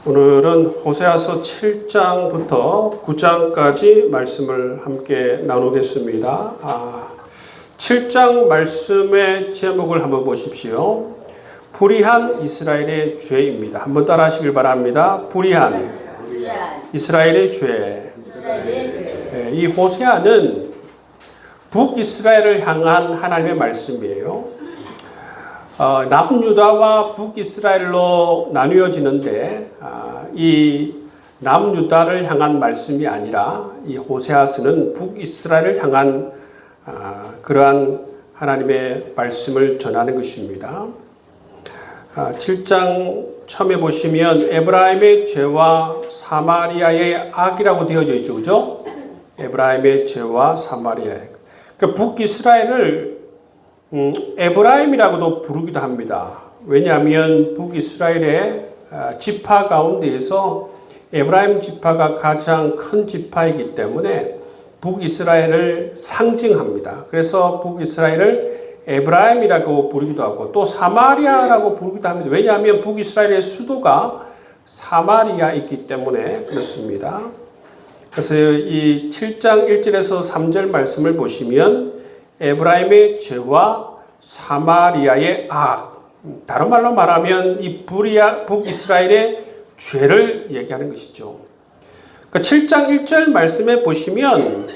오늘은 호세아서 7장부터 9장까지 말씀을 함께 나누겠습니다. 7장 말씀의 제목을 한번 보십시오. 불의한 이스라엘의 죄입니다. 한번 따라 하시길 바랍니다. 불의한 이스라엘의 죄. 이 호세아는 북이스라엘을 향한 하나님의 말씀이에요. 남유다와 북이스라엘로 나뉘어지는데 이 남유다를 향한 말씀이 아니라 이 호세아서는 북이스라엘을 향한 그러한 하나님의 말씀을 전하는 것입니다. 7장 처음에 보시면 에브라임의 죄와 사마리아의 악이라고 되어져 있죠. 그죠? 에브라임의 죄와 사마리아의 그러니까 북이스라엘을 에브라임이라고도 부르기도 합니다. 왜냐하면 북이스라엘의 지파 가운데에서 에브라임 지파가 가장 큰 지파이기 때문에 북이스라엘을 상징합니다. 그래서 북이스라엘을 에브라임이라고 부르기도 하고 또 사마리아라고 부르기도 합니다. 왜냐하면 북이스라엘의 수도가 사마리아이기 때문에 그렇습니다. 그래서 이 7장 1절에서 3절 말씀을 보시면 에브라임의 죄와 사마리아의 악, 다른 말로 말하면 이 북이스라엘의 죄를 얘기하는 것이죠. 그러니까 7장 1절 말씀에 보시면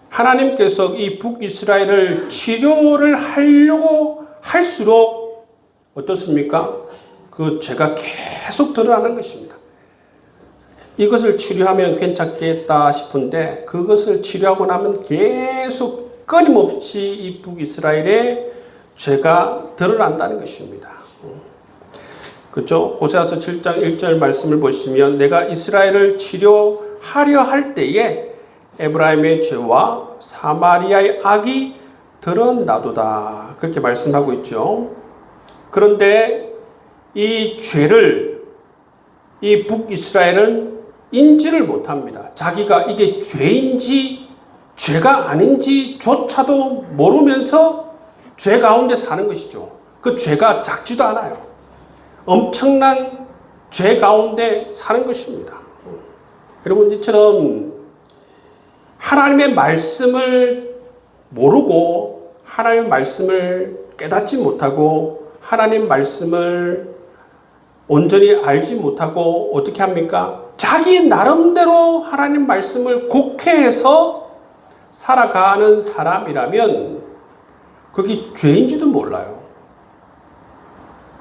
하나님께서 이 북이스라엘을 치료를 하려고 할수록 어떻습니까? 그 죄가 계속 드러나는 것입니다. 이것을 치료하면 괜찮겠다 싶은데 그것을 치료하고 나면 계속 끊임없이 이 북이스라엘의 죄가 드러난다는 것입니다. 그렇죠? 호세아서 7장 1절 말씀을 보시면 내가 이스라엘을 치료하려 할 때에 에브라임의 죄와 사마리아의 악이 드러나도다. 그렇게 말씀하고 있죠. 그런데 이 죄를 이 북이스라엘은 인지를 못합니다. 자기가 이게 죄인지 죄가 아닌지조차도 모르면서 죄 가운데 사는 것이죠. 그 죄가 작지도 않아요. 엄청난 죄 가운데 사는 것입니다. 여러분 이처럼 하나님의 말씀을 모르고 하나님의 말씀을 깨닫지 못하고 하나님 말씀을 온전히 알지 못하고 어떻게 합니까? 자기 나름대로 하나님 말씀을 곡해해서 살아가는 사람이라면 그게 죄인지도 몰라요.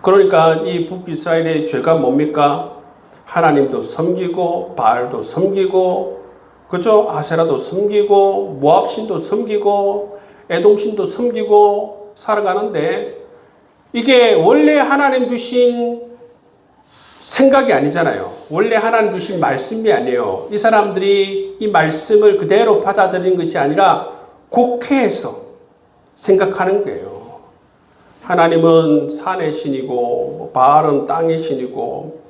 그러니까 이 북이스라엘의 죄가 뭡니까? 하나님도 섬기고 바알도 섬기고 그죠? 아세라도 섬기고 모압신도 섬기고 에돔신도 섬기고 살아가는데 이게 원래 하나님 주신 생각이 아니잖아요. 원래 하나님 주신 말씀이 아니에요. 이 사람들이 이 말씀을 그대로 받아들이는 것이 아니라 곡해해서 생각하는 거예요. 하나님은 산의 신이고 바알은 땅의 신이고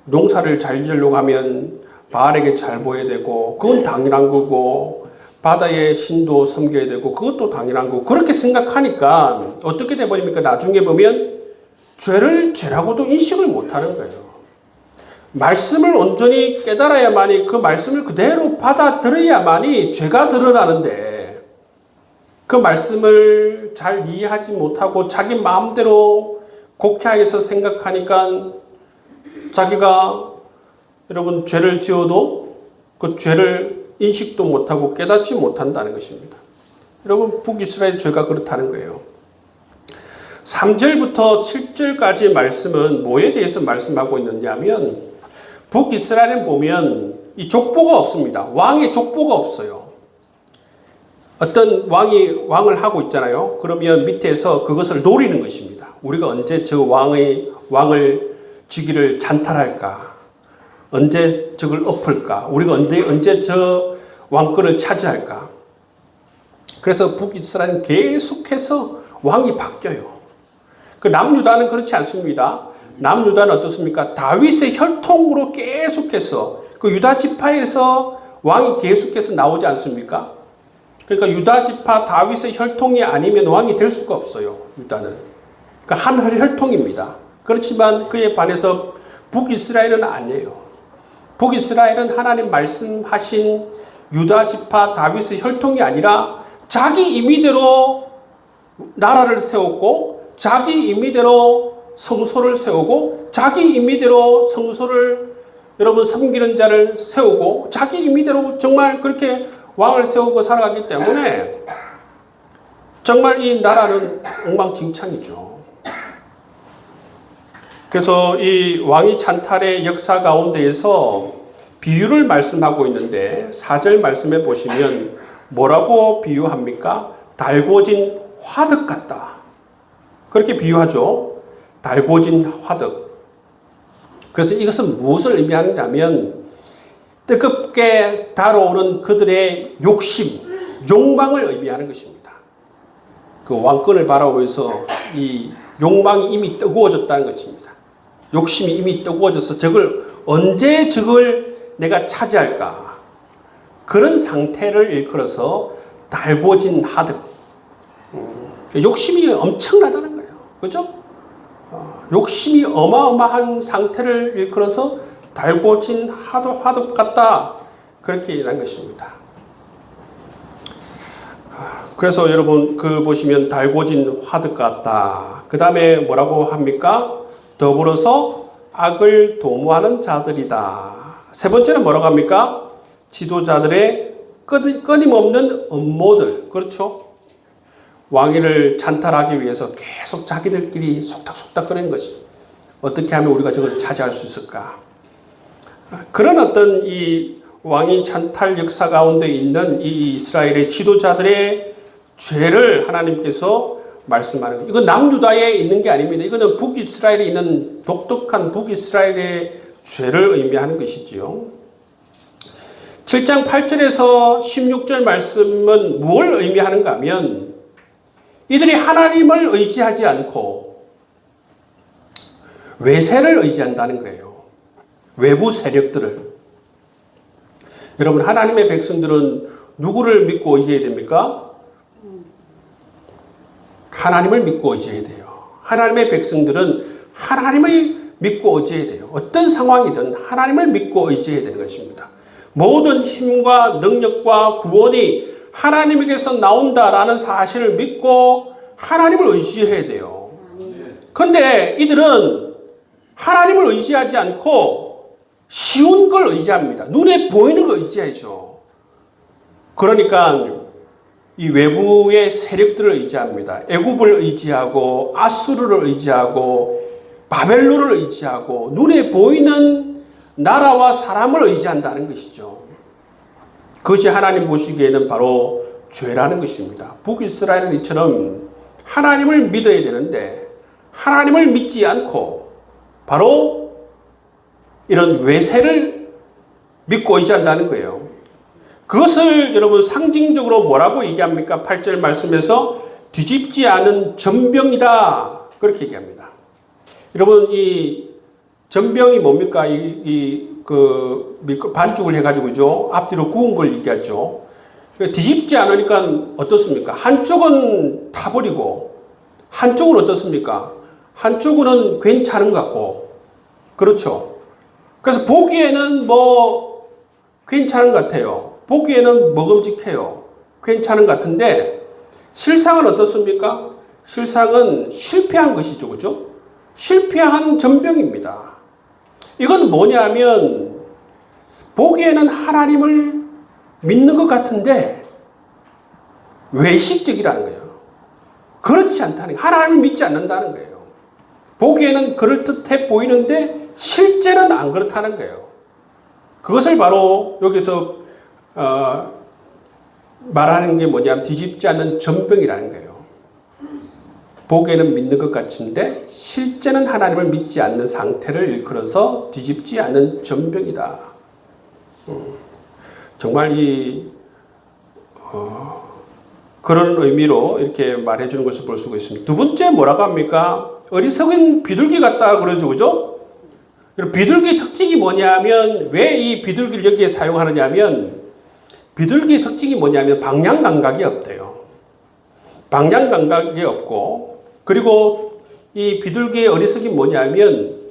농사를 잘 지으려고 하면 바알에게 잘 보여야 되고 그건 당연한 거고 바다의 신도 섬겨야 되고 그것도 당연한 거고 그렇게 생각하니까 어떻게 돼버립니까? 나중에 보면 죄를 죄라고도 인식을 못하는 거예요. 말씀을 온전히 깨달아야만이 그 말씀을 그대로 받아들여야만이 죄가 드러나는데 그 말씀을 잘 이해하지 못하고 자기 마음대로 곡해해서 생각하니까 자기가 여러분 죄를 지어도 그 죄를 인식도 못하고 깨닫지 못한다는 것입니다. 여러분 북이스라엘 죄가 그렇다는 거예요. 3절부터 7절까지 말씀은 뭐에 대해서 말씀하고 있느냐면 북이스라엘은 보면 이 족보가 없습니다. 왕의 족보가 없어요. 어떤 왕이 왕을 하고 있잖아요. 그러면 밑에서 그것을 노리는 것입니다. 우리가 언제 저 왕을 즉위를 찬탈할까? 언제 적을 엎을까? 우리가 언제 저 왕권을 차지할까? 그래서 북이스라엘은 계속해서 왕이 바뀌어요. 그 남유다는 그렇지 않습니다. 남유다는 어떻습니까? 다윗의 혈통으로 계속해서 그 유다 지파에서 왕이 계속해서 나오지 않습니까? 그러니까 유다 지파 다윗의 혈통이 아니면 왕이 될 수가 없어요. 유다는. 그러니까 한 혈통입니다. 그렇지만 그에 반해서 북이스라엘은 아니에요. 북이스라엘은 하나님 말씀하신 유다 지파 다윗의 혈통이 아니라 자기 임의대로 나라를 세웠고 자기 임의대로 성소를 세우고 자기 임의대로 성소를 여러분 섬기는 자를 세우고 자기 임의대로 정말 그렇게 왕을 세우고 살아가기 때문에 정말 이 나라는 엉망진창이죠. 그래서 이 왕위 찬탈의 역사 가운데에서 비유를 말씀하고 있는데 4절 말씀해 보시면 뭐라고 비유합니까? 달궈진 화덕 같다. 그렇게 비유하죠. 달궈진 화덕. 그래서 이것은 무엇을 의미하느냐면 뜨겁게 달아오르는 그들의 욕심, 욕망을 의미하는 것입니다. 그 왕권을 바라보면서 이 욕망이 이미 뜨거워졌다는 것입니다. 욕심이 이미 뜨거워져서 언제 적을 내가 차지할까? 그런 상태를 일컬어서 달궈진 하득. 욕심이 엄청나다는 거예요. 그죠? 욕심이 어마어마한 상태를 일컬어서 달궈진 화덕 같다. 그렇게 일한 것입니다. 그래서 여러분 보시면 달궈진 화덕 같다. 그 다음에 뭐라고 합니까? 더불어서 악을 도모하는 자들이다. 세 번째는 뭐라고 합니까? 지도자들의 끊임없는 음모들. 그렇죠? 왕위를 찬탈하기 위해서 계속 자기들끼리 속닥속닥 거리는 것이 어떻게 하면 우리가 저걸 차지할 수 있을까? 그런 어떤 이 왕위 찬탈 역사 가운데 있는 이 이스라엘의 지도자들의 죄를 하나님께서 말씀하는 거예요. 이건 남유다에 있는 게 아닙니다. 이거는 북이스라엘에 있는 독특한 북이스라엘의 죄를 의미하는 것이지요. 7장 8절에서 16절 말씀은 뭘 의미하는가 하면 이들이 하나님을 의지하지 않고 외세를 의지한다는 거예요. 외부 세력들을. 여러분, 하나님의 백성들은 누구를 믿고 의지해야 됩니까? 하나님을 믿고 의지해야 돼요. 하나님의 백성들은 하나님을 믿고 의지해야 돼요. 어떤 상황이든 하나님을 믿고 의지해야 되는 것입니다. 모든 힘과 능력과 구원이 하나님에게서 나온다라는 사실을 믿고 하나님을 의지해야 돼요. 그런데 이들은 하나님을 의지하지 않고 쉬운 걸 의지합니다. 눈에 보이는 걸 의지하죠. 그러니까 이 외부의 세력들을 의지합니다. 애굽을 의지하고 아수르를 의지하고 바벨론을 의지하고 눈에 보이는 나라와 사람을 의지한다는 것이죠. 그것이 하나님 보시기에는 바로 죄라는 것입니다. 북이스라엘은 이처럼 하나님을 믿어야 되는데 하나님을 믿지 않고 바로 이런 외세를 믿고 의지한다는 거예요. 그것을 여러분 상징적으로 뭐라고 얘기합니까? 8절 말씀에서 뒤집지 않은 전병이다. 그렇게 얘기합니다. 여러분, 이 전병이 뭡니까? 반죽을 해가지고죠. 앞뒤로 구운 걸 얘기하죠. 뒤집지 않으니까 어떻습니까? 한쪽은 타버리고, 한쪽은 어떻습니까? 한쪽은 괜찮은 것 같고, 그렇죠. 그래서 보기에는 괜찮은 것 같아요. 보기에는 먹음직해요. 괜찮은 것 같은데, 실상은 어떻습니까? 실상은 실패한 것이죠. 그죠? 실패한 전병입니다. 이건 뭐냐면, 보기에는 하나님을 믿는 것 같은데, 외식적이라는 거예요. 그렇지 않다는 거예요. 하나님을 믿지 않는다는 거예요. 보기에는 그럴듯해 보이는데, 실제는 안 그렇다는 거예요. 그것을 바로 여기서 말하는 게 뭐냐면 뒤집지 않는 전병이라는 거예요. 보기에는 믿는 것 같은데 실제는 하나님을 믿지 않는 상태를 일컬어서 뒤집지 않는 전병이다. 정말 그런 의미로 이렇게 말해주는 것을 볼 수가 있습니다. 두 번째 뭐라고 합니까? 어리석은 비둘기 같다 그러죠. 그죠? 비둘기 특징이 뭐냐면, 왜 이 비둘기를 여기에 사용하느냐면, 비둘기의 특징이 뭐냐면 방향 감각이 없대요. 방향 감각이 없고, 그리고 이 비둘기의 어리석이 뭐냐면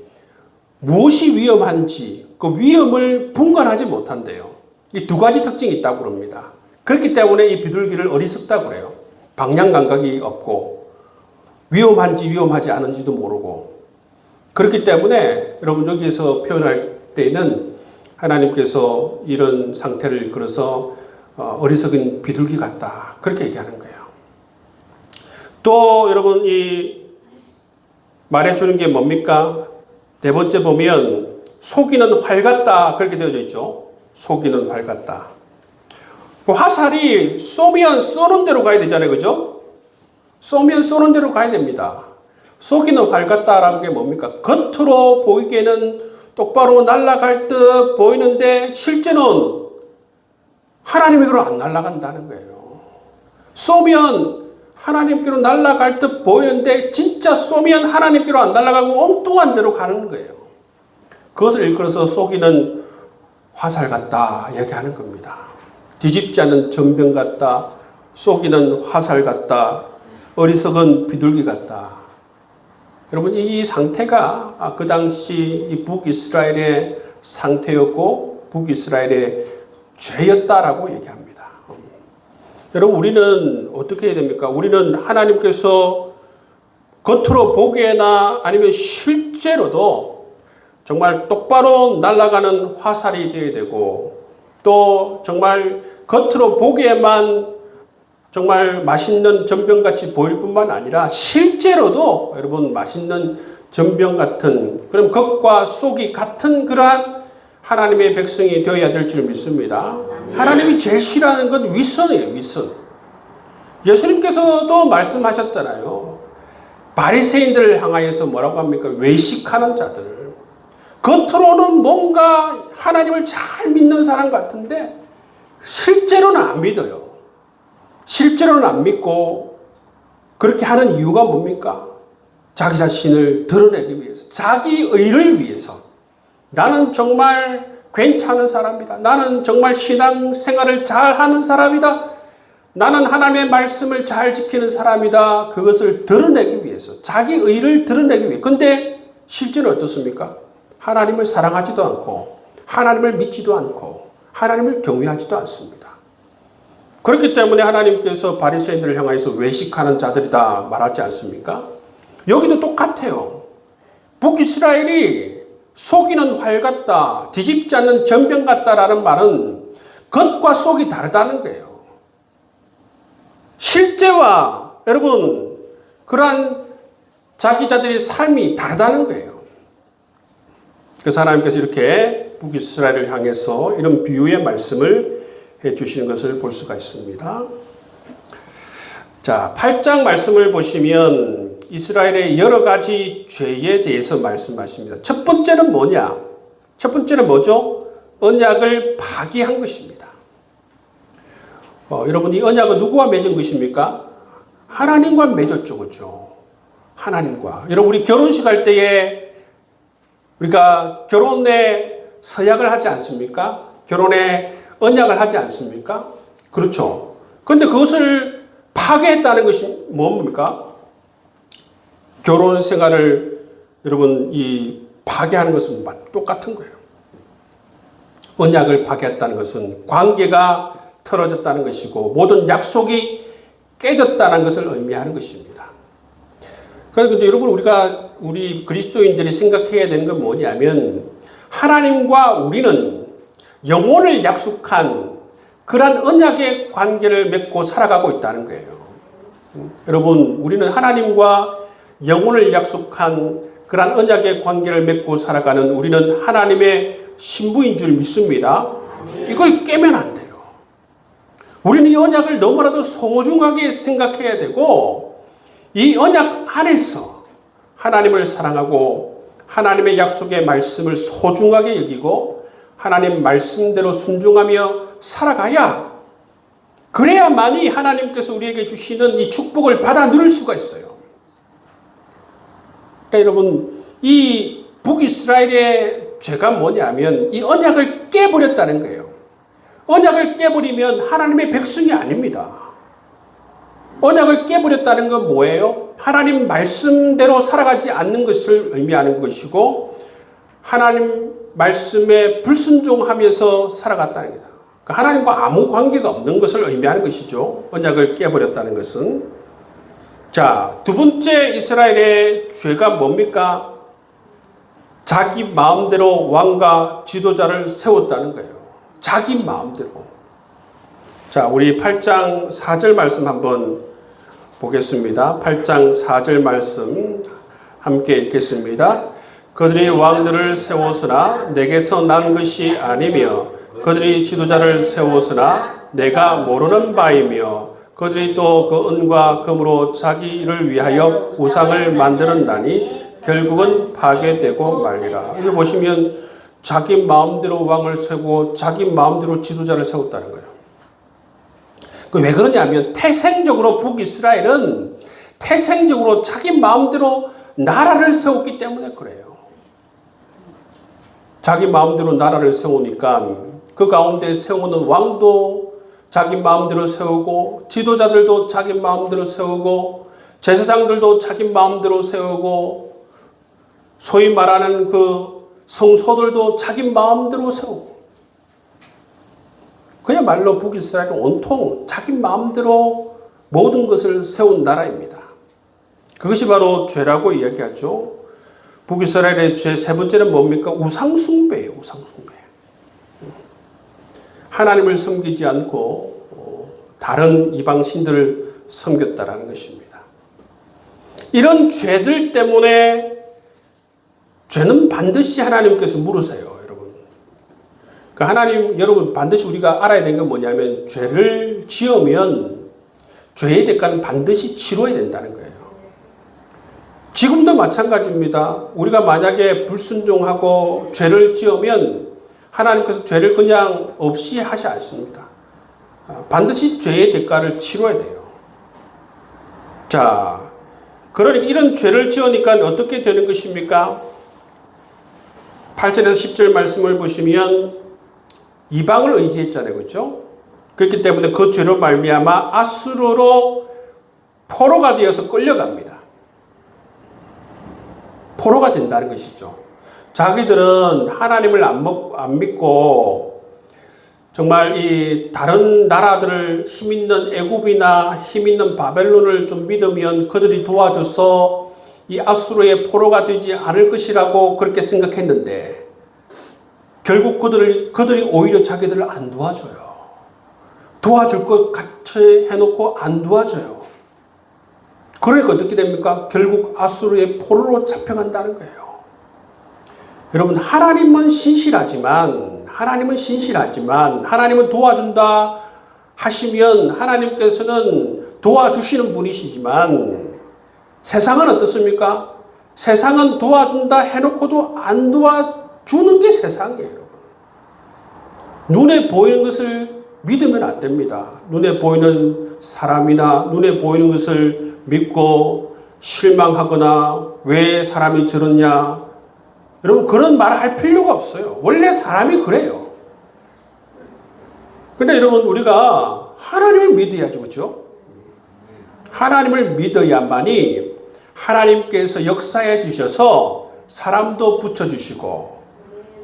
무엇이 위험한지 그 위험을 분간하지 못한대요. 이 두 가지 특징이 있다고 그럽니다. 그렇기 때문에 이 비둘기를 어리석다고 그래요. 방향 감각이 없고 위험한지 위험하지 않은지도 모르고 그렇기 때문에 여러분 여기에서 표현할 때는 하나님께서 이런 상태를 걸어서 어리석은 비둘기 같다 그렇게 얘기하는 거예요. 또 여러분 이 말해주는 게 뭡니까? 네 번째 보면 속이는 활 같다 그렇게 되어져 있죠. 속이는 활 같다. 화살이 쏘면 쏘는 대로 가야 되잖아요. 그죠? 쏘면 쏘는 대로 가야 됩니다. 속이는 활 같다라는 게 뭡니까? 겉으로 보이기에는 똑바로 날아갈 듯 보이는데 실제는 하나님에게로 안 날아간다는 거예요. 쏘면 하나님께로 날아갈 듯 보이는데 진짜 쏘면 하나님께로 안 날아가고 엉뚱한 데로 가는 거예요. 그것을 일컬어서 속이는 화살 같다 얘기하는 겁니다. 뒤집지 않는 전병 같다, 속이는 화살 같다, 어리석은 비둘기 같다. 여러분 이 상태가 그 당시 이 북이스라엘의 상태였고 북이스라엘의 죄였다라고 얘기합니다. 여러분 우리는 어떻게 해야 됩니까? 우리는 하나님께서 겉으로 보기에나 아니면 실제로도 정말 똑바로 날아가는 화살이 되어야 되고 또 정말 겉으로 보기에만 정말 맛있는 전병같이 보일 뿐만 아니라 실제로도 여러분 맛있는 전병 같은 그럼 겉과 속이 같은 그러한 하나님의 백성이 되어야 될 줄 믿습니다. 하나님이 제일 싫어하는 건 윗선이에요. 윗선. 예수님께서도 말씀하셨잖아요. 바리새인들을 향하여서 뭐라고 합니까? 외식하는 자들. 겉으로는 뭔가 하나님을 잘 믿는 사람 같은데 실제로는 안 믿어요. 실제로는 안 믿고 그렇게 하는 이유가 뭡니까? 자기 자신을 드러내기 위해서, 자기 의를 위해서. 나는 정말 괜찮은 사람이다. 나는 정말 신앙생활을 잘하는 사람이다. 나는 하나님의 말씀을 잘 지키는 사람이다. 그것을 드러내기 위해서, 자기 의를 드러내기 위해. 근데 실제는 어떻습니까? 하나님을 사랑하지도 않고 하나님을 믿지도 않고 하나님을 경외하지도 않습니다. 그렇기 때문에 하나님께서 바리새인들을 향해서 외식하는 자들이다 말하지 않습니까? 여기도 똑같아요. 북이스라엘이 속이는 활 같다, 뒤집지 않는 전병 같다라는 말은 겉과 속이 다르다는 거예요. 실제와 여러분 그러한 자기 자들의 삶이 다르다는 거예요. 그래서 하나님께서 이렇게 북이스라엘을 향해서 이런 비유의 말씀을 해주시는 것을 볼 수가 있습니다. 자, 8장 말씀을 보시면 이스라엘의 여러 가지 죄에 대해서 말씀하십니다. 첫 번째는 뭐냐? 첫 번째는 뭐죠? 언약을 파기한 것입니다. 여러분, 이 언약은 누구와 맺은 것입니까? 하나님과 맺었죠, 그렇죠? 하나님과. 여러분, 우리 결혼식 할 때에 우리가 결혼에 서약을 하지 않습니까? 결혼에 언약을 하지 않습니까? 그렇죠. 그런데 그것을 파괴했다는 것이 뭡니까? 결혼 생활을 여러분 이 파괴하는 것은 똑같은 거예요. 언약을 파괴했다는 것은 관계가 틀어졌다는 것이고 모든 약속이 깨졌다는 것을 의미하는 것입니다. 그런데 여러분 우리 그리스도인들이 생각해야 되는 건 뭐냐면 하나님과 우리는 영혼을 약속한 그러한 언약의 관계를 맺고 살아가고 있다는 거예요. 여러분 우리는 하나님과 영혼을 약속한 그러한 언약의 관계를 맺고 살아가는 우리는 하나님의 신부인 줄 믿습니다. 이걸 깨면 안 돼요. 우리는 이 언약을 너무나도 소중하게 생각해야 되고 이 언약 안에서 하나님을 사랑하고 하나님의 약속의 말씀을 소중하게 여기고 하나님 말씀대로 순종하며 살아가야 그래야만이 하나님께서 우리에게 주시는 이 축복을 받아 누릴 수가 있어요. 그러니까 여러분 이 북이스라엘의 죄가 뭐냐면 이 언약을 깨버렸다는 거예요. 언약을 깨버리면 하나님의 백성이 아닙니다. 언약을 깨버렸다는 건 뭐예요? 하나님 말씀대로 살아가지 않는 것을 의미하는 것이고 하나님 말씀에 불순종하면서 살아갔다는 겁니다. 그러니까 하나님과 아무 관계가 없는 것을 의미하는 것이죠. 언약을 깨버렸다는 것은. 자, 두 번째 이스라엘의 죄가 뭡니까? 자기 마음대로 왕과 지도자를 세웠다는 거예요. 자기 마음대로. 자, 우리 8장 4절 말씀 한번 보겠습니다. 8장 4절 말씀 함께 읽겠습니다. 그들이 왕들을 세웠으나 내게서 난 것이 아니며 그들이 지도자를 세웠으나 내가 모르는 바이며 그들이 또 그 은과 금으로 자기를 위하여 우상을 만드는다니 결국은 파괴되고 말리라. 여기 보시면 자기 마음대로 왕을 세우고 자기 마음대로 지도자를 세웠다는 거예요. 왜 그러냐면 태생적으로 북이스라엘은 태생적으로 자기 마음대로 나라를 세웠기 때문에 그래요. 자기 마음대로 나라를 세우니까 그 가운데 세우는 왕도 자기 마음대로 세우고 지도자들도 자기 마음대로 세우고 제사장들도 자기 마음대로 세우고 소위 말하는 그 성소들도 자기 마음대로 세우고 그야말로 북이스라엘은 온통 자기 마음대로 모든 것을 세운 나라입니다. 그것이 바로 죄라고 이야기하죠. 북이스라엘의 죄 세 번째는 뭡니까? 우상숭배예요. 우상숭배. 하나님을 섬기지 않고 다른 이방 신들을 섬겼다라는 것입니다. 이런 죄들 때문에 죄는 반드시 하나님께서 물으세요, 여러분. 그 하나님, 여러분 반드시 우리가 알아야 되는 건 뭐냐면 죄를 지으면 죄의 대가는 반드시 치러야 된다는 거예요. 지금도 마찬가지입니다. 우리가 만약에 불순종하고 죄를 지으면 하나님께서 죄를 그냥 없이 하지 않습니다. 반드시 죄의 대가를 치러야 돼요. 자, 그러니까 이런 죄를 지으니까 어떻게 되는 것입니까? 8절에서 10절 말씀을 보시면 이방을 의지했잖아요. 그렇죠? 그렇기 때문에 그 죄로 말미암아 아수르로 포로가 되어서 끌려갑니다. 포로가 된다는 것이죠. 자기들은 하나님을 안 믿고 정말 이 다른 나라들을 힘 있는 애굽이나 힘 있는 바벨론을 좀 믿으면 그들이 도와줘서 이 아수르의 포로가 되지 않을 것이라고 그렇게 생각했는데 결국 그들이 오히려 자기들을 안 도와줘요. 도와줄 것 같이 해놓고 안 도와줘요. 그러니까 어떻게 됩니까? 결국 아수르의 포로로 잡혀간다는 거예요. 여러분, 하나님은 신실하지만 하나님은 도와준다 하시면 하나님께서는 도와주시는 분이시지만 세상은 어떻습니까? 세상은 도와준다 해놓고도 안 도와주는 게 세상이에요. 눈에 보이는 것을 믿으면 안 됩니다. 눈에 보이는 사람이나 눈에 보이는 것을 믿고 실망하거나 왜 사람이 저러냐, 여러분 그런 말을 할 필요가 없어요. 원래 사람이 그래요. 근데 여러분 우리가 하나님을 믿어야죠. 그렇죠? 하나님을 믿어야만이 하나님께서 역사해 주셔서 사람도 붙여주시고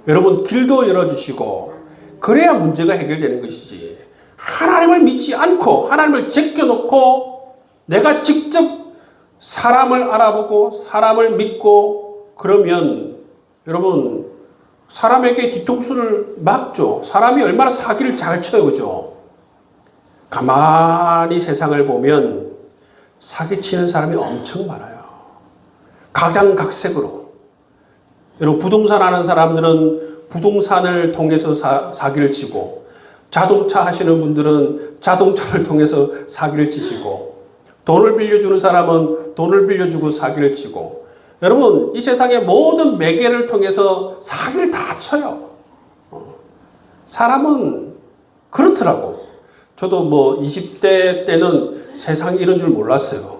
여러분 길도 열어주시고 그래야 문제가 해결되는 것이지. 하나님을 믿지 않고 하나님을 제껴놓고 내가 직접 사람을 알아보고 사람을 믿고 그러면 여러분 사람에게 뒤통수를 막죠. 사람이 얼마나 사기를 잘 쳐요. 그죠? 가만히 세상을 보면 사기치는 사람이 엄청 많아요. 각양각색으로. 여러분 부동산 하는 사람들은 부동산을 통해서 사기를 치고 자동차 하시는 분들은 자동차를 통해서 사기를 치시고 돈을 빌려주는 사람은 돈을 빌려주고 사기를 치고 여러분 이 세상의 모든 매개를 통해서 사기를 다 쳐요. 사람은 그렇더라고. 저도 뭐 20대 때는 세상이 이런 줄 몰랐어요.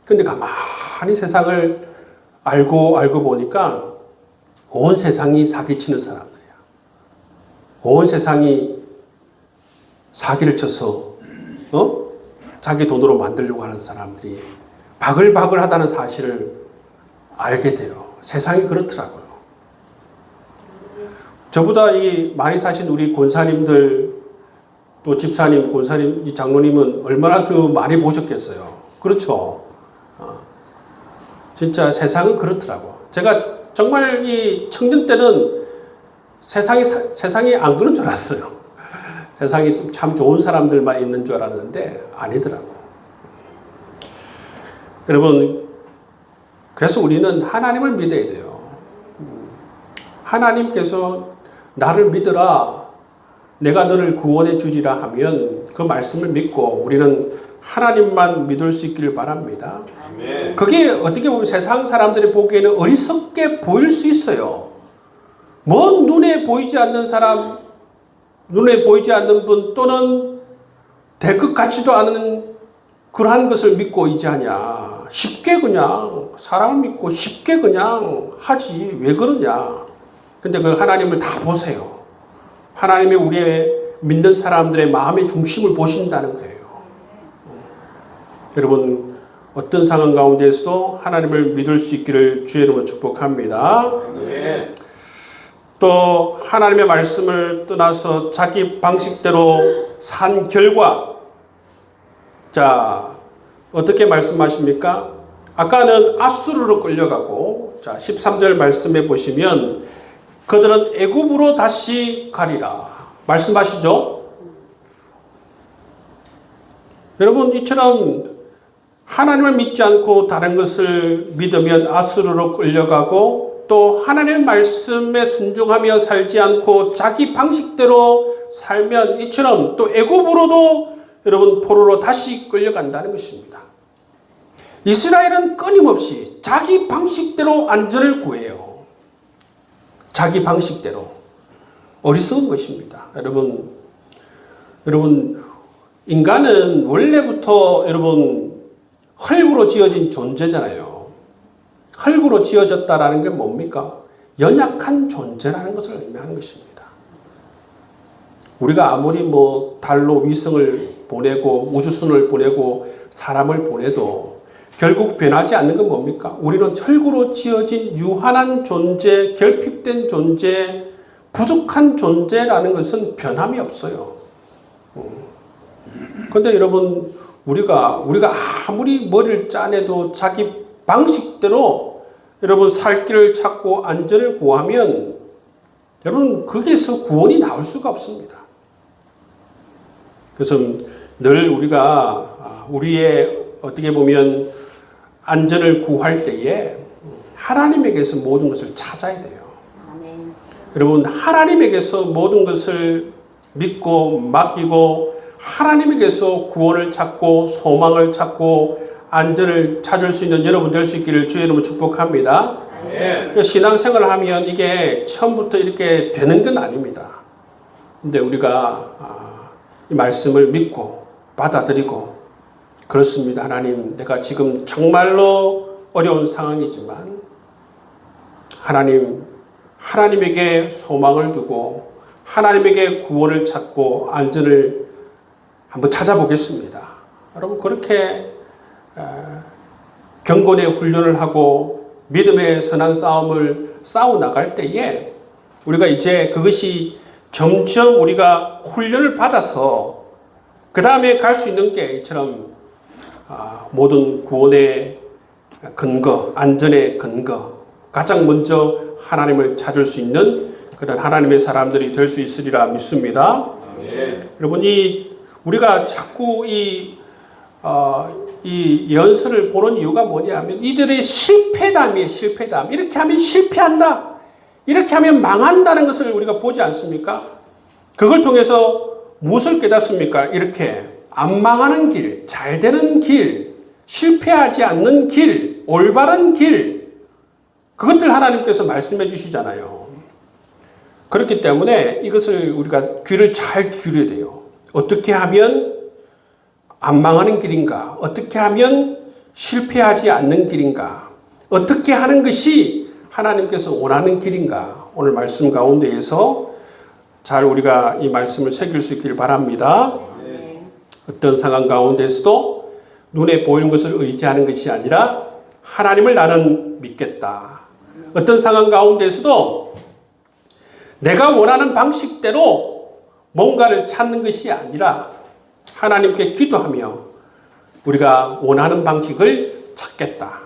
근데 가만히 세상을 알고 보니까 온 세상이 사기치는 사람들이야. 온 세상이 사기를 쳐서 자기 돈으로 만들려고 하는 사람들이 바글바글하다는 사실을 알게 돼요. 세상이 그렇더라고요. 저보다 많이 사신 우리 권사님들, 또 집사님, 권사님, 장로님은 얼마나 더 많이 보셨겠어요. 그렇죠? 진짜 세상은 그렇더라고. 제가 정말 이 청년 때는 세상이 안 그런 줄 알았어요. 세상에 참 좋은 사람들만 있는 줄 알았는데 아니더라고. 여러분, 그래서 우리는 하나님을 믿어야 돼요. 하나님께서 나를 믿으라, 내가 너를 구원해 주리라 하면 그 말씀을 믿고 우리는 하나님만 믿을 수 있기를 바랍니다. 아멘. 그게 어떻게 보면 세상 사람들이 보기에는 어리석게 보일 수 있어요. 먼 눈에 보이지 않는 사람, 눈에 보이지 않는 분 또는 될 것 같지도 않은 그러한 것을 믿고 의지하냐. 쉽게 그냥 사람을 믿고 쉽게 그냥 하지 왜 그러냐. 근데 그 하나님을 다 보세요. 하나님이 우리의 믿는 사람들의 마음의 중심을 보신다는 거예요. 여러분, 어떤 상황 가운데서도 하나님을 믿을 수 있기를 주의 이름으로 축복합니다. 네. 또 하나님의 말씀을 떠나서 자기 방식대로 산 결과, 자, 어떻게 말씀하십니까? 아까는 아수르로 끌려가고, 자, 13절 말씀해 보시면 그들은 애굽으로 다시 가리라 말씀하시죠. 여러분, 이처럼 하나님을 믿지 않고 다른 것을 믿으면 아수르로 끌려가고, 또 하나님의 말씀에 순종하며 살지 않고 자기 방식대로 살면 이처럼 또 애굽으로도 여러분 포로로 다시 끌려간다는 것입니다. 이스라엘은 끊임없이 자기 방식대로 안전을 구해요. 자기 방식대로. 어리석은 것입니다. 여러분 인간은 원래부터 여러분 흙으로 지어진 존재잖아요. 흙으로 지어졌다라는 게 뭡니까? 연약한 존재라는 것을 의미하는 것입니다. 우리가 아무리 달로 위성을 보내고 우주선을 보내고 사람을 보내도 결국 변하지 않는 건 뭡니까? 우리는 흙으로 지어진 유한한 존재, 결핍된 존재, 부족한 존재라는 것은 변함이 없어요. 그런데 여러분, 우리가 아무리 머리를 짜내도 자기 방식대로 여러분 살 길을 찾고 안전을 구하면 여러분 거기에서 구원이 나올 수가 없습니다. 그래서 늘 우리가 우리의 어떻게 보면 안전을 구할 때에 하나님에게서 모든 것을 찾아야 돼요. 아멘. 여러분, 하나님에게서 모든 것을 믿고 맡기고 하나님에게서 구원을 찾고 소망을 찾고 안전을 찾을 수 있는 여러분 될 수 있기를 주의 이름으로 축복합니다. 아멘. 신앙생활을 하면 이게 처음부터 이렇게 되는 건 아닙니다. 근데 우리가 이 말씀을 믿고 받아들이고, 그렇습니다. 하나님, 내가 지금 정말로 어려운 상황이지만 하나님에게 소망을 두고 하나님에게 구원을 찾고 안전을 한번 찾아보겠습니다. 여러분, 그렇게 경건의 훈련을 하고 믿음의 선한 싸움을 싸워 나갈 때에 우리가 이제 그것이 점점 우리가 훈련을 받아서 그 다음에 갈 수 있는 게 이처럼 모든 구원의 근거, 안전의 근거, 가장 먼저 하나님을 찾을 수 있는 그런 하나님의 사람들이 될 수 있으리라 믿습니다. 네. 여러분, 우리가 자꾸 이 연설을 보는 이유가 뭐냐면 이들의 실패담이에요. 실패담. 이렇게 하면 실패한다. 이렇게 하면 망한다는 것을 우리가 보지 않습니까? 그걸 통해서 무엇을 깨닫습니까? 이렇게 안 망하는 길, 잘 되는 길, 실패하지 않는 길, 올바른 길, 그것들 하나님께서 말씀해 주시잖아요. 그렇기 때문에 이것을 우리가 귀를 잘 기울여야 돼요. 어떻게 하면 안 망하는 길인가? 어떻게 하면 실패하지 않는 길인가? 어떻게 하는 것이 하나님께서 원하는 길인가? 오늘 말씀 가운데에서 잘 우리가 이 말씀을 새길 수 있기를 바랍니다. 어떤 상황 가운데서도 눈에 보이는 것을 의지하는 것이 아니라 하나님을 나는 믿겠다. 어떤 상황 가운데서도 내가 원하는 방식대로 뭔가를 찾는 것이 아니라 하나님께 기도하며 우리가 원하는 방식을 찾겠다.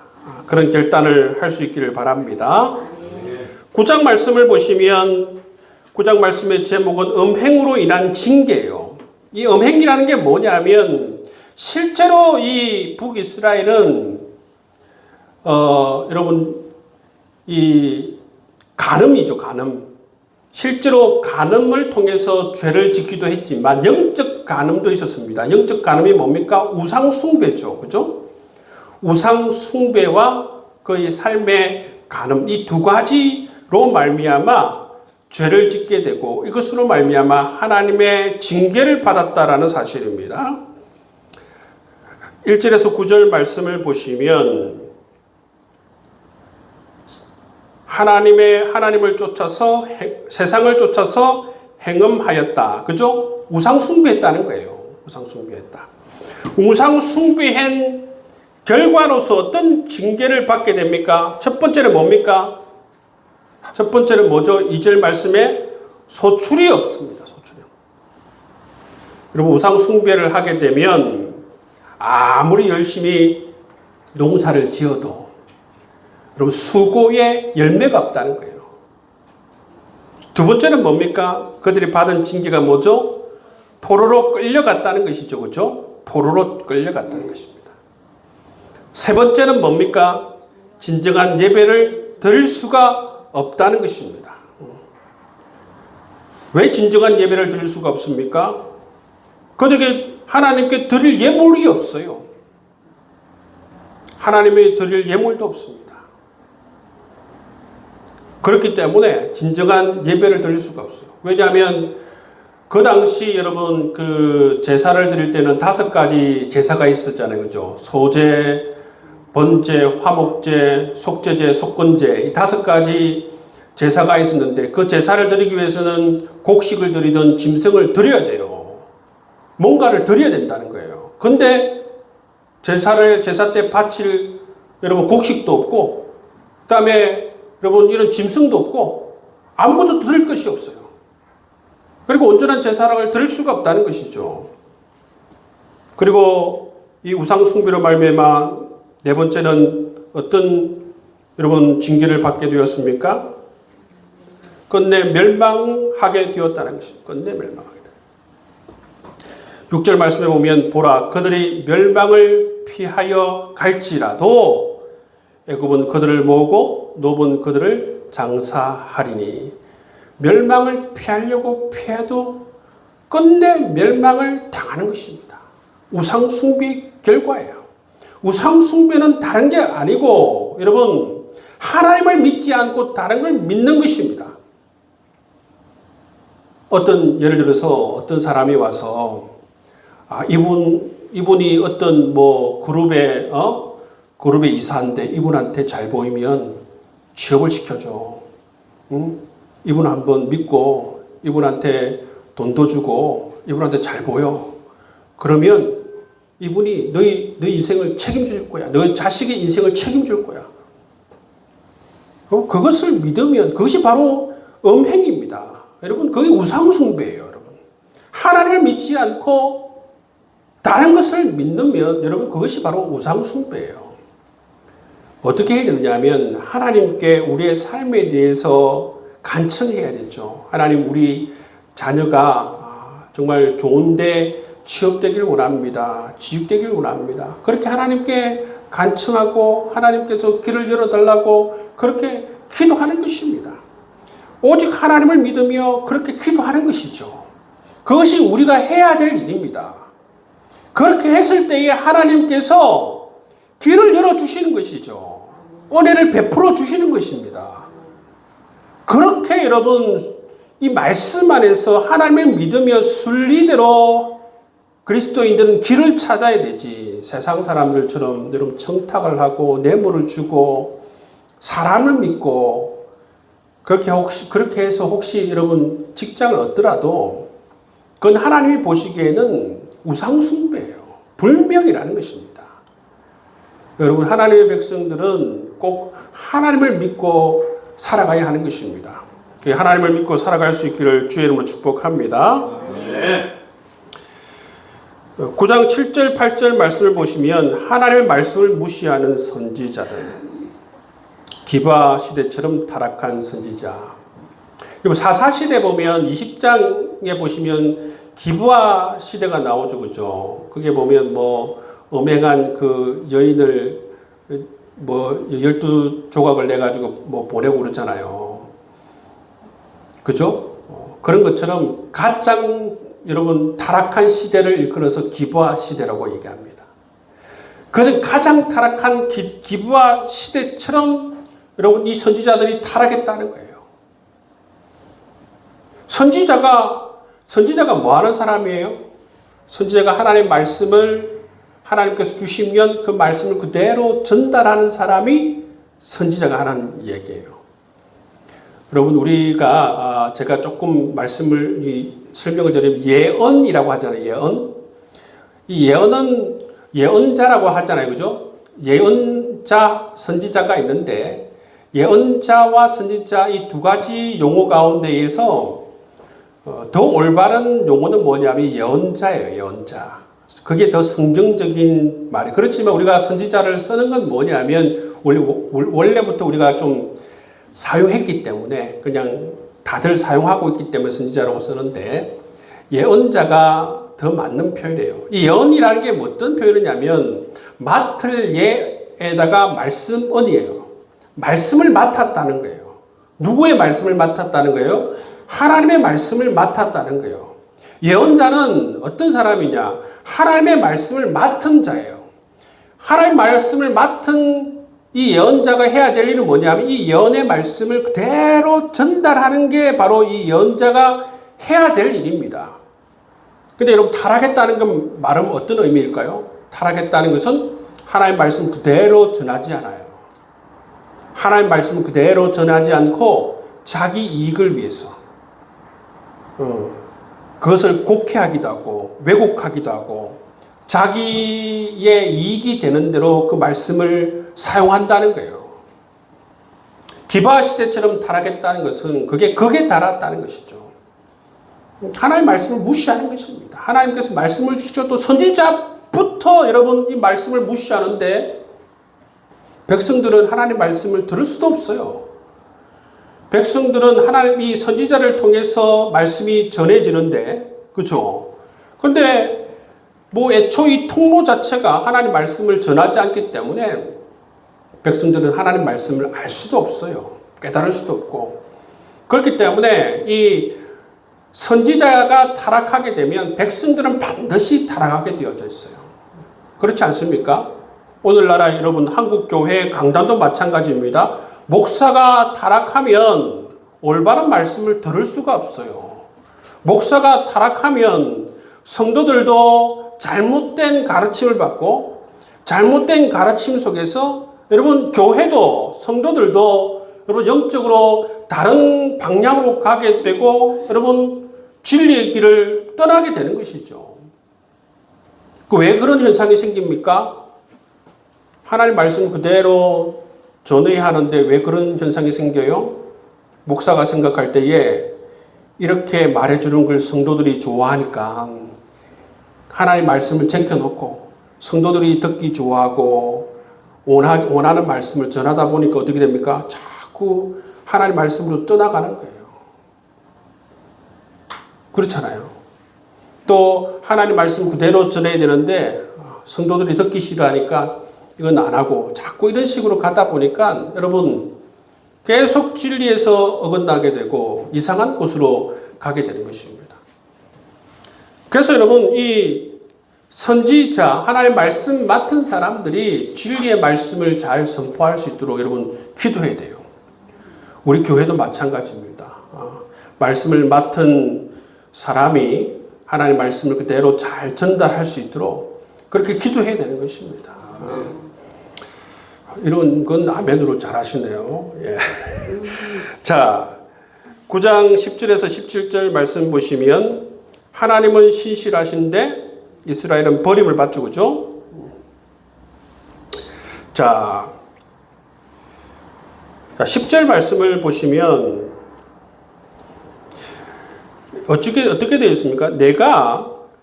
그런 결단을 할 수 있기를 바랍니다. 9장 말씀을 보시면 9장 말씀의 제목은 음행으로 인한 징계예요. 이 음행이라는 게 뭐냐면 실제로 이 북이스라엘은 여러분 이 간음이죠. 간음. 실제로 간음을 통해서 죄를 짓기도 했지만 영적 간음도 있었습니다. 영적 간음이 뭡니까? 우상 숭배죠. 그죠? 우상 숭배와 그의 삶의 간음 이 두 가지로 말미암아 죄를 짓게 되고 이것으로 말미암아 하나님의 징계를 받았다라는 사실입니다. 1절에서 9절 말씀을 보시면 하나님을 쫓아서 세상을 쫓아서 행음하였다. 그죠? 우상 숭배했다는 거예요. 우상 숭배했다. 우상 숭배한 결과로서 어떤 징계를 받게 됩니까? 첫 번째는 뭡니까? 첫 번째는 뭐죠? 2절 말씀에 소출이 없습니다. 소출이. 여러분 우상 숭배를 하게 되면 아무리 열심히 농사를 지어도 여러분 수고의 열매가 없다는 거예요. 두 번째는 뭡니까? 그들이 받은 징계가 뭐죠? 포로로 끌려갔다는 것이죠. 그렇죠? 포로로 끌려갔다는 것입니다. 세 번째는 뭡니까? 진정한 예배를 드릴 수가 없다는 것입니다. 왜 진정한 예배를 드릴 수가 없습니까? 그들에게 하나님께 드릴 예물이 없어요. 하나님의 드릴 예물도 없습니다. 그렇기 때문에 진정한 예배를 드릴 수가 없어요. 왜냐하면 그 당시 여러분 그 제사를 드릴 때는 5가지 제사가 있었잖아요. 그죠? 소제, 번제, 화목제, 속죄제, 속건제 이 5가지 제사가 있었는데 그 제사를 드리기 위해서는 곡식을 드리든 짐승을 드려야 돼요. 뭔가를 드려야 된다는 거예요. 근데 제사 때 바칠 여러분 곡식도 없고 그다음에 여러분 이런 짐승도 없고 아무것도 드릴 것이 없어요. 그리고 온전한 제사를 드릴 수가 없다는 것이죠. 그리고 이 우상 숭배로 말미암아 네 번째는 어떤 여러분 징계를 받게 되었습니까? 끝내 멸망하게 되었다는 것입니다. 끝내 멸망하게 되었다. 6절 말씀에 보면 보라 그들이 멸망을 피하여 갈지라도 애굽은 그들을 모으고 노브는 그들을 장사하리니 멸망을 피하려고 피해도 끝내 멸망을 당하는 것입니다. 우상 숭배의 결과예요. 우상 숭배는 다른 게 아니고 여러분 하나님을 믿지 않고 다른 걸 믿는 것입니다. 예를 들어서 어떤 사람이 와서 이분이 어떤 그룹에 이사한데 이분한테 잘 보이면 취업을 시켜줘. 이분 한번 믿고 이분한테 돈도 주고 이분한테 잘 보여. 그러면 이분이 너희 인생을 책임질 거야. 너희 자식의 인생을 책임질 거야. 그것을 믿으면 그것이 바로 음행입니다. 여러분 그게 우상숭배예요. 여러분 하나님을 믿지 않고 다른 것을 믿으면 여러분 그것이 바로 우상숭배예요. 어떻게 해야 되느냐면 하나님께 우리의 삶에 대해서 간청해야 되죠. 하나님 우리 자녀가 정말 좋은데 취업되길 원합니다. 지육되길 원합니다. 그렇게 하나님께 간청하고 하나님께서 길을 열어달라고 그렇게 기도하는 것입니다. 오직 하나님을 믿으며 그렇게 기도하는 것이죠. 그것이 우리가 해야 될 일입니다. 그렇게 했을 때에 하나님께서 길을 열어주시는 것이죠. 은혜를 베풀어 주시는 것입니다. 그렇게 여러분 이 말씀 안에서 하나님을 믿으며 순리대로 그리스도인들은 길을 찾아야 되지. 세상 사람들처럼 여러분 청탁을 하고 뇌물을 주고 사람을 믿고 그렇게 해서 혹시 여러분 직장을 얻더라도 그건 하나님이 보시기에는 우상숭배예요. 불명이라는 것입니다. 여러분, 하나님의 백성들은 꼭 하나님을 믿고 살아가야 하는 것입니다. 하나님을 믿고 살아갈 수 있기를 주의 이름으로 축복합니다. 네. 9장 7절 8절 말씀을 보시면 하나님의 말씀을 무시하는 선지자들, 기브아 시대처럼 타락한 선지자. 그리고 사사시대 보면 20장에 보시면 기브아 시대가 나오죠. 그죠? 그게 보면 뭐 음행한 그 여인을 뭐 12조각을 내가지고 뭐 보내고 그러잖아요. 그죠? 그런 것처럼 가장 여러분 타락한 시대를 일컬어서 기브아 시대라고 얘기합니다. 그래서 가장 타락한 기브아 시대처럼 여러분 이 선지자들이 타락했다는 거예요. 선지자가 뭐 하는 사람이에요? 선지자가 하나님의 말씀을 하나님께서 주시면 그 말씀을 그대로 전달하는 사람이 선지자가 하는 얘기예요. 여러분, 우리가 제가 조금 설명을 드리면 예언이라고 하잖아요. 예언. 이 예언은 예언자라고 하잖아요. 그죠? 예언자, 선지자가 있는데 예언자와 선지자 이 두 가지 용어 가운데에서 더 올바른 용어는 뭐냐면 예언자예요. 예언자. 그게 더 성경적인 말이에요. 그렇지만 우리가 선지자를 쓰는 건 뭐냐면 원래부터 우리가 좀 사용했기 때문에 그냥 다들 사용하고 있기 때문에 선지자라고 쓰는데 예언자가 더 맞는 표현이에요. 이 예언이라는 게 어떤 표현이냐면 맡을 예에다가 말씀언이에요. 말씀을 맡았다는 거예요. 누구의 말씀을 맡았다는 거예요? 하나님의 말씀을 맡았다는 거예요. 예언자는 어떤 사람이냐? 하나님의 말씀을 맡은 자예요. 하나님의 말씀을 맡은 이 예언자가 해야 될 일은 뭐냐면 이 예언의 말씀을 그대로 전달하는 게 바로 이 예언자가 해야 될 일입니다. 근데 여러분 타락했다는 건 말은 어떤 의미일까요? 타락했다는 것은 하나님의 말씀 그대로 전하지 않아요. 하나님의 말씀을 그대로 전하지 않고 자기 이익을 위해서 그것을 곡해하기도 하고 왜곡하기도 하고 자기의 이익이 되는 대로 그 말씀을 사용한다는 거예요. 기브아 시대처럼 타락했다는 것은 그게 극에 달았다는 것이죠. 하나님의 말씀을 무시하는 것입니다. 하나님께서 말씀을 주셔도 선지자부터 여러분 이 말씀을 무시하는데 백성들은 하나님의 말씀을 들을 수도 없어요. 백성들은 하나님 이 선지자를 통해서 말씀이 전해지는데, 그렇죠? 근데 뭐 애초 이 통로 자체가 하나님 말씀을 전하지 않기 때문에 백성들은 하나님 말씀을 알 수도 없어요. 깨달을 수도 없고. 그렇기 때문에 이 선지자가 타락하게 되면 백성들은 반드시 타락하게 되어져 있어요. 그렇지 않습니까? 오늘날 여러분 한국 교회 강단도 마찬가지입니다. 목사가 타락하면 올바른 말씀을 들을 수가 없어요. 목사가 타락하면 성도들도 잘못된 가르침을 받고 잘못된 가르침 속에서 여러분 교회도 성도들도 여러분 영적으로 다른 방향으로 가게 되고 여러분 진리의 길을 떠나게 되는 것이죠. 왜 그런 현상이 생깁니까? 하나님 말씀 그대로 전해야 하는데 왜 그런 현상이 생겨요? 목사가 생각할 때에 이렇게 말해주는 걸 성도들이 좋아하니까 하나님 말씀을 쟁여놓고 성도들이 듣기 좋아하고 원하는 말씀을 전하다 보니까 어떻게 됩니까? 자꾸 하나님 말씀으로 떠나가는 거예요. 그렇잖아요. 또 하나님 말씀 그대로 전해야 되는데 성도들이 듣기 싫어하니까 이건 안 하고 자꾸 이런 식으로 가다 보니까 여러분 계속 진리에서 어긋나게 되고 이상한 곳으로 가게 되는 것입니다. 그래서 여러분 이 선지자 하나님의 말씀 맡은 사람들이 진리의 말씀을 잘 선포할 수 있도록 여러분 기도해야 돼요. 우리 교회도 마찬가지입니다. 말씀을 맡은 사람이 하나님의 말씀을 그대로 잘 전달할 수 있도록 그렇게 기도해야 되는 것입니다. 이런 건 아멘으로 잘 하시네요. 예. 자, 9장 10절에서 17절 말씀 보시면 하나님은 신실하신데 이스라엘은 버림을 받죠. 그죠? 자, 10절 말씀을 보시면 어떻게 되어 있습니까?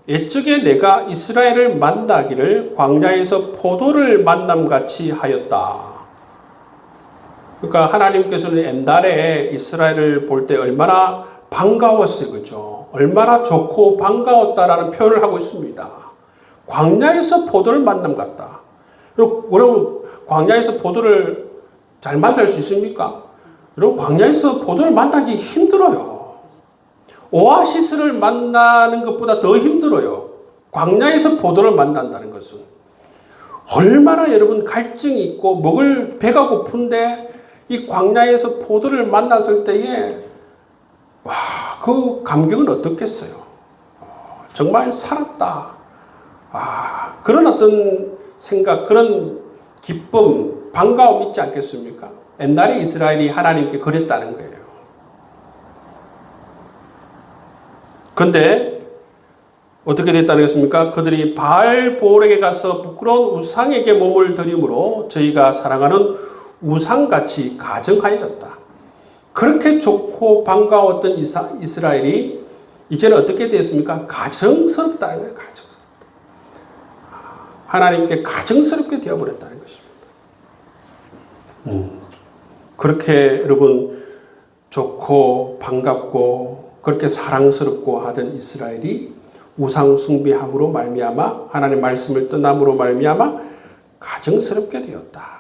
옛적에 내가 이스라엘을 만나기를 광야에서 포도를 만남같이 하였다. 그러니까 하나님께서는 옛날에 이스라엘을 볼 때 얼마나 반가웠어요. 그죠? 얼마나 좋고 반가웠다라는 표현을 하고 있습니다. 광야에서 포도를 만남 같다. 여러분, 광야에서 포도를 잘 만날 수 있습니까? 여러분, 광야에서 포도를 만나기 힘들어요. 오아시스를 만나는 것보다 더 힘들어요. 광야에서 포도를 만난다는 것은. 얼마나 여러분 갈증이 있고 배가 고픈데 이 광야에서 포도를 만났을 때에 와, 그 감격은 어떻겠어요? 정말 살았다. 그런 어떤 생각, 그런 기쁨, 반가움 있지 않겠습니까? 옛날에 이스라엘이 하나님께 그랬다는 거예요. 그런데 어떻게 됐다는 것입니까? 그들이 바알볼에게 가서 부끄러운 우상에게 몸을 드림으로 저희가 사랑하는 우상같이 가증하여졌다. 그렇게 좋고 반가웠던 이스라엘이 이제는 어떻게 됐습니까? 가증스럽다는 거예요. 가증스럽다. 하나님께 가증스럽게 되어버렸다는 것입니다. 그렇게 여러분 좋고 반갑고 그렇게 사랑스럽고 하던 이스라엘이 우상 숭배함으로 말미암아 하나님의 말씀을 떠남으로 말미암아 가증스럽게 되었다.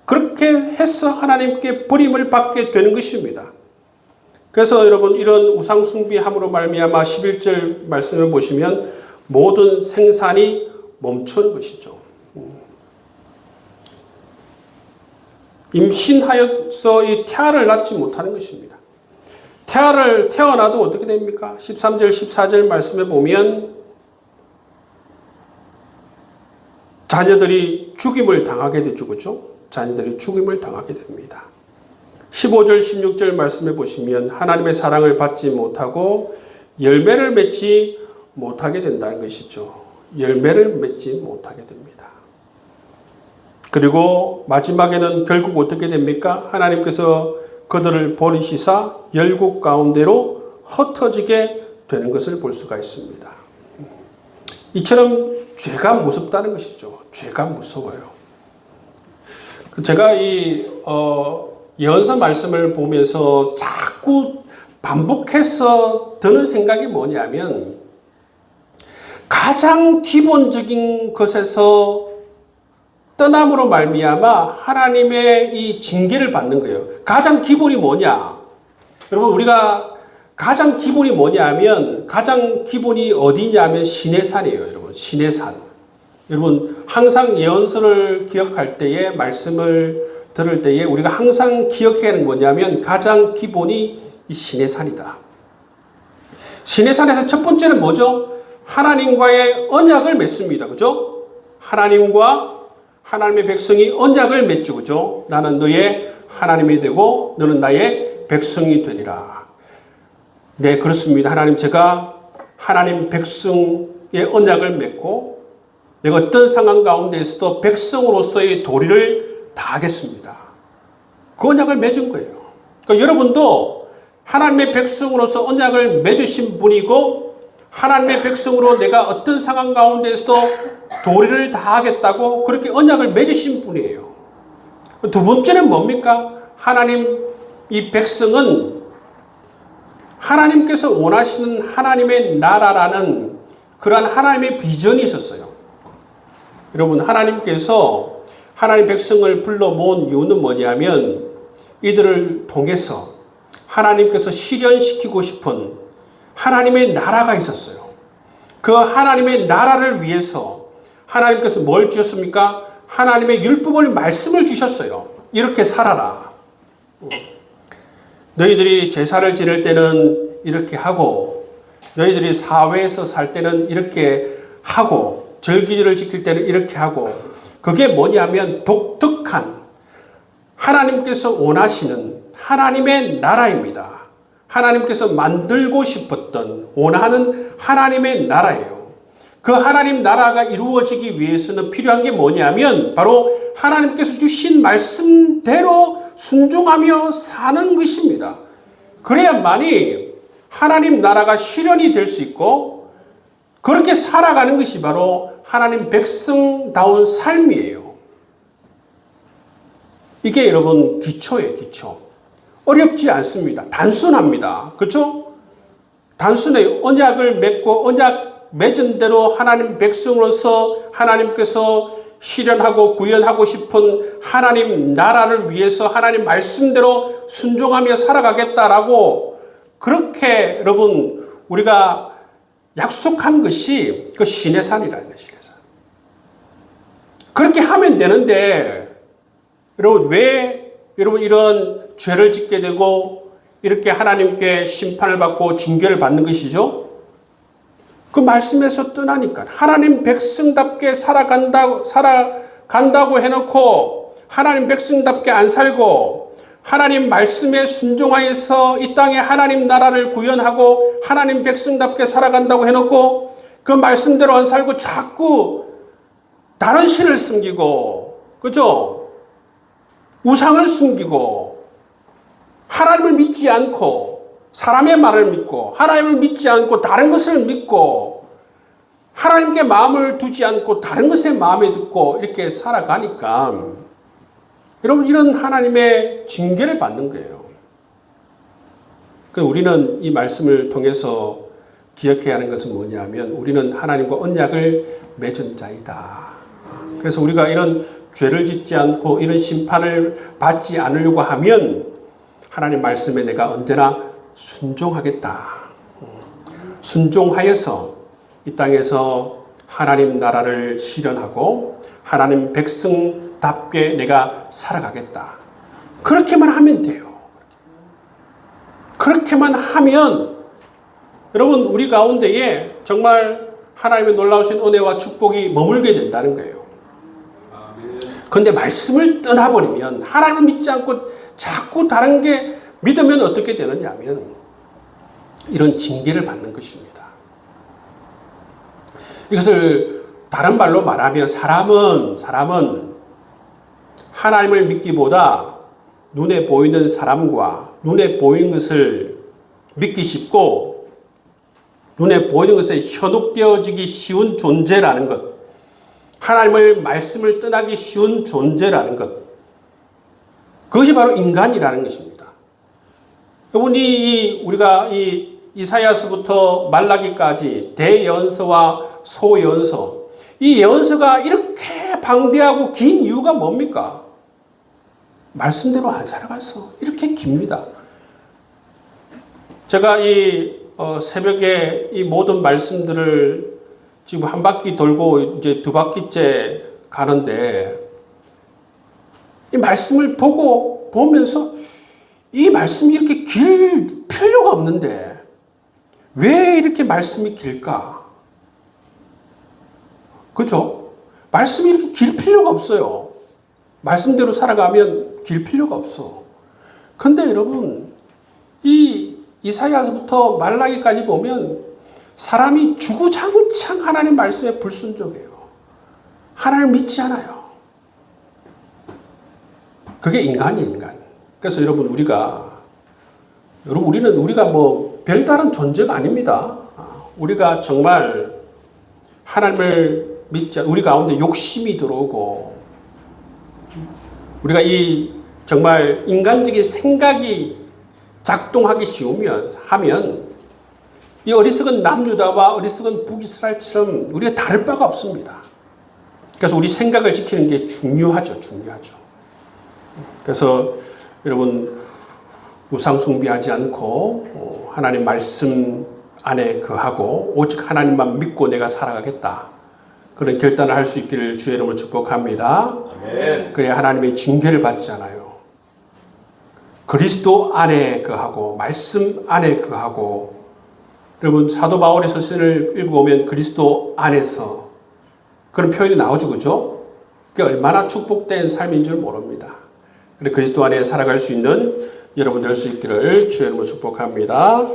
그렇게 해서 하나님께 버림을 받게 되는 것입니다. 그래서 여러분 이런 우상 숭배함으로 말미암아 11절 말씀을 보시면 모든 생산이 멈춘 것이죠. 임신하여서 이 태아를 낳지 못하는 것입니다. 태어나도 어떻게 됩니까? 13절, 14절 말씀에 보면 자녀들이 죽임을 당하게 되죠. 그렇죠? 자녀들이 죽임을 당하게 됩니다. 15절, 16절 말씀에 보시면 하나님의 사랑을 받지 못하고 열매를 맺지 못하게 된다는 것이죠. 열매를 맺지 못하게 됩니다. 그리고 마지막에는 결국 어떻게 됩니까? 하나님께서 그들을 버리시사 열국 가운데로 흩어지게 되는 것을 볼 수가 있습니다. 이처럼 죄가 무섭다는 것이죠. 죄가 무서워요. 제가 이 예언서 말씀을 보면서 자꾸 반복해서 드는 생각이 뭐냐면 가장 기본적인 것에서 떠남으로 말미암아 하나님의 이 징계를 받는 거예요. 가장 기본이 뭐냐? 여러분 우리가 가장 기본이 뭐냐면 가장 기본이 어디냐면 시내산이에요. 여러분 시내산. 여러분 항상 예언서를 기억할 때에 말씀을 들을 때에 우리가 항상 기억해야 하는 뭐냐면 가장 기본이 이 시내산이다. 시내산에서 첫 번째는 뭐죠? 하나님과의 언약을 맺습니다. 그죠? 하나님의 백성이 언약을 맺죠. 그죠? 나는 너의 하나님이 되고 너는 나의 백성이 되리라. 네, 그렇습니다. 하나님, 제가 하나님 백성의 언약을 맺고 내가 어떤 상황 가운데에서도 백성으로서의 도리를 다하겠습니다. 그 언약을 맺은 거예요. 그러니까 여러분도 하나님의 백성으로서 언약을 맺으신 분이고 하나님의 백성으로 내가 어떤 상황 가운데에서도 도리를 다하겠다고 그렇게 언약을 맺으신 분이에요. 두 번째는 뭡니까? 하나님, 이 백성은 하나님께서 원하시는 하나님의 나라라는 그러한 하나님의 비전이 있었어요. 여러분, 하나님께서 하나님 백성을 불러 모은 이유는 뭐냐면 이들을 통해서 하나님께서 실현시키고 싶은 하나님의 나라가 있었어요. 그 하나님의 나라를 위해서 하나님께서 뭘 주셨습니까? 하나님의 율법을 말씀을 주셨어요. 이렇게 살아라. 너희들이 제사를 지낼 때는 이렇게 하고 너희들이 사회에서 살 때는 이렇게 하고 절기를 지킬 때는 이렇게 하고 그게 뭐냐면 독특한 하나님께서 원하시는 하나님의 나라입니다. 하나님께서 만들고 싶었던 원하는 하나님의 나라예요. 그 하나님 나라가 이루어지기 위해서는 필요한 게 뭐냐면 바로 하나님께서 주신 말씀대로 순종하며 사는 것입니다. 그래야만이 하나님 나라가 실현이 될 수 있고 그렇게 살아가는 것이 바로 하나님 백성다운 삶이에요. 이게 여러분 기초예요, 기초. 어렵지 않습니다. 단순합니다. 그렇죠? 단순해요. 언약을 맺고 언약 맺은 대로 하나님 백성으로서 하나님께서 실현하고 구현하고 싶은 하나님 나라를 위해서 하나님 말씀대로 순종하며 살아가겠다라고 그렇게 여러분 우리가 약속한 것이 그 시내산이라는 것이에요. 그렇게 하면 되는데 여러분 왜 여러분 이런 죄를 짓게 되고 이렇게 하나님께 심판을 받고 징계를 받는 것이죠? 그 말씀에서 떠나니까 하나님 백성답게 살아간다고 해놓고 하나님 백성답게 안 살고 하나님 말씀에 순종하여서 이 땅에 하나님 나라를 구현하고 하나님 백성답게 살아간다고 해놓고 그 말씀대로 안 살고 자꾸 다른 신을 숨기고 그죠? 우상을 숨기고 하나님을 믿지 않고 사람의 말을 믿고 하나님을 믿지 않고 다른 것을 믿고 하나님께 마음을 두지 않고 다른 것에 마음에 듣고 이렇게 살아가니까 여러분 이런 하나님의 징계를 받는 거예요. 우리는 이 말씀을 통해서 기억해야 하는 것은 뭐냐면 우리는 하나님과 언약을 맺은 자이다. 그래서 우리가 이런 죄를 짓지 않고 이런 심판을 받지 않으려고 하면 하나님 말씀에 내가 언제나 순종하겠다. 순종하여서 이 땅에서 하나님 나라를 실현하고 하나님 백성답게 내가 살아가겠다. 그렇게만 하면 돼요. 그렇게만 하면 여러분 우리 가운데에 정말 하나님의 놀라우신 은혜와 축복이 머물게 된다는 거예요. 그런데 말씀을 떠나버리면 하나님을 믿지 않고 자꾸 다른 게 믿으면 어떻게 되느냐 하면 이런 징계를 받는 것입니다. 이것을 다른 말로 말하면 사람은 하나님을 믿기보다 눈에 보이는 사람과 눈에 보이는 것을 믿기 쉽고 눈에 보이는 것에 현혹되어지기 쉬운 존재라는 것, 하나님의 말씀을 떠나기 쉬운 존재라는 것, 그것이 바로 인간이라는 것입니다. 여러분 우리가 이 이사야서부터 말라기까지 대예언서와 소예언서, 이 예언서가 이렇게 방대하고 긴 이유가 뭡니까? 말씀대로 안 살아가서 이렇게 깁니다. 제가 새벽에 이 모든 말씀들을 지금 한 바퀴 돌고 이제 두 바퀴째 가는데 이 말씀을 보면서 이 말씀이 이렇게 길 필요가 없는데 왜 이렇게 말씀이 길까? 그죠? 말씀이 이렇게 길 필요가 없어요. 말씀대로 살아가면 길 필요가 없어. 근데 여러분 이 이사야서부터 말라기까지 보면 사람이 주구장창 하나님 말씀에 불순종해요. 하나님을 믿지 않아요. 그게 인간이에요, 인간. 그래서 여러분 우리가 뭐 별다른 존재가 아닙니다. 우리가 정말 하나님을 믿지 우리 가운데 욕심이 들어오고 우리가 정말 인간적인 생각이 작동하기 하면 이 어리석은 남유다와 어리석은 북이스라엘처럼 우리가 다를 바가 없습니다. 그래서 우리 생각을 지키는 게 중요하죠. 그래서 여러분 우상 숭배하지 않고 하나님 말씀 안에 거하고 오직 하나님만 믿고 내가 살아가겠다. 그런 결단을 할 수 있기를 주의 이름으로 축복합니다. 아멘. 그래야 하나님의 징계를 받지 않아요. 그리스도 안에 거하고 말씀 안에 거하고 여러분 사도 바울의 서신을 읽어보면 그리스도 안에서 그런 표현이 나오죠. 그죠? 그게 얼마나 축복된 삶인 줄 모릅니다. 그리고 그리스도 안에 살아갈 수 있는 여러분 될 수 있기를 주의 이름으로 축복합니다.